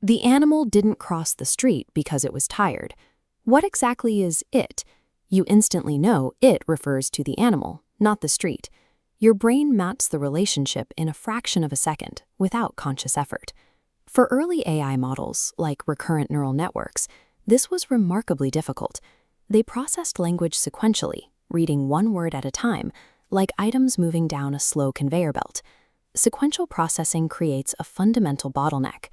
The animal didn't cross the street because it was tired. What exactly is it? You instantly know it refers to the animal, not the street. Your brain maps the relationship in a fraction of a second without conscious effort. For early AI models, like recurrent neural networks, this was remarkably difficult. They processed language sequentially, reading one word at a time, like items moving down a slow conveyor belt. Sequential processing creates a fundamental bottleneck.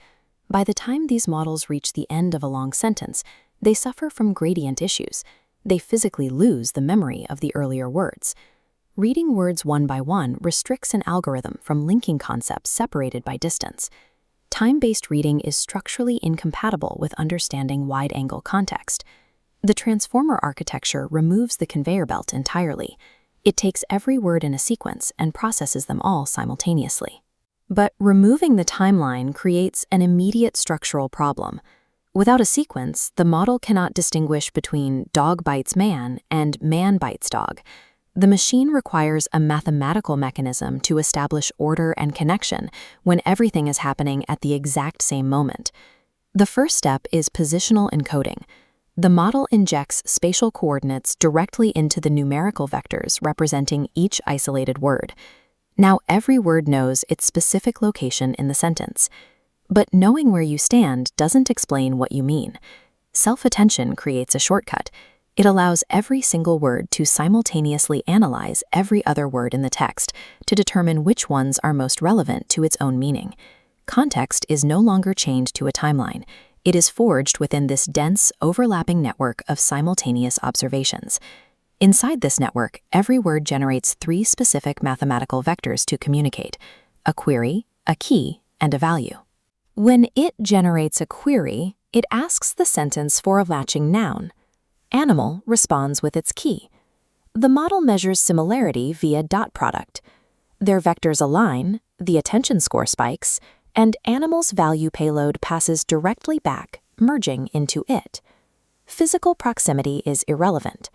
By the time these models reach the end of a long sentence, they suffer from gradient issues. They physically lose the memory of the earlier words. Reading words one by one restricts an algorithm from linking concepts separated by distance. Time-based reading is structurally incompatible with understanding wide-angle context. The transformer architecture removes the conveyor belt entirely. It takes every word in a sequence and processes them all simultaneously. But removing the timeline creates an immediate structural problem. Without a sequence, the model cannot distinguish between dog bites man and man bites dog. The machine requires a mathematical mechanism to establish order and connection when everything is happening at the exact same moment. The first step is positional encoding. The model injects spatial coordinates directly into the numerical vectors representing each isolated word. Now every word knows its specific location in the sentence. But knowing where you stand doesn't explain what you mean. Self-attention creates a shortcut. It allows every single word to simultaneously analyze every other word in the text to determine which ones are most relevant to its own meaning. Context is no longer chained to a timeline. It is forged within this dense, overlapping network of simultaneous observations. Inside this network, every word generates 3 specific mathematical vectors to communicate: a query, a key, and a value. When it generates a query, it asks the sentence for a matching noun. Animal responds with its key. The model measures similarity via dot product. Their vectors align, the attention score spikes, and animal's value payload passes directly back, merging into it. Physical proximity is irrelevant.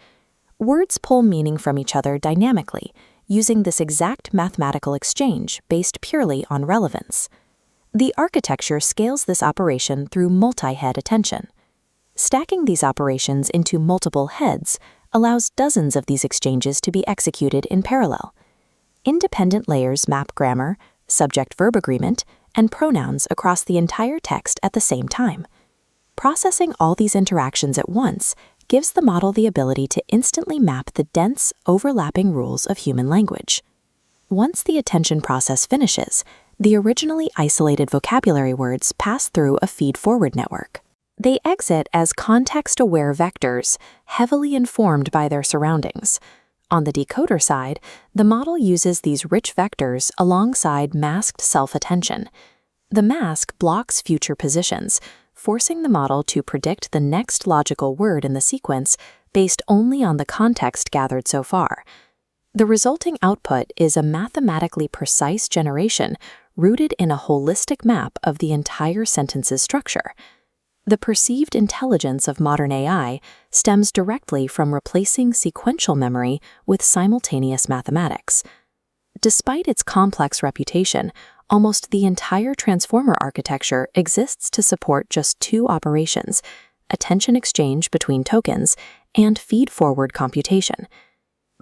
Words pull meaning from each other dynamically, using this exact mathematical exchange based purely on relevance. The architecture scales this operation through multi-head attention. Stacking these operations into multiple heads allows dozens of these exchanges to be executed in parallel. Independent layers map grammar, subject-verb agreement, and pronouns across the entire text at the same time. Processing all these interactions at once gives the model the ability to instantly map the dense, overlapping rules of human language. Once the attention process finishes, the originally isolated vocabulary words pass through a feed-forward network. They exit as context-aware vectors, heavily informed by their surroundings. On the decoder side, the model uses these rich vectors alongside masked self-attention. The mask blocks future positions, forcing the model to predict the next logical word in the sequence based only on the context gathered so far. The resulting output is a mathematically precise generation rooted in a holistic map of the entire sentence's structure. The perceived intelligence of modern AI stems directly from replacing sequential memory with simultaneous mathematics. Despite its complex reputation, almost the entire transformer architecture exists to support just 2 operations: attention exchange between tokens and feed-forward computation.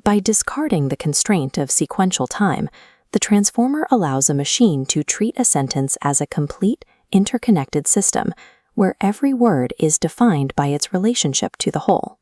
By discarding the constraint of sequential time, the transformer allows a machine to treat a sentence as a complete, interconnected system, where every word is defined by its relationship to the whole.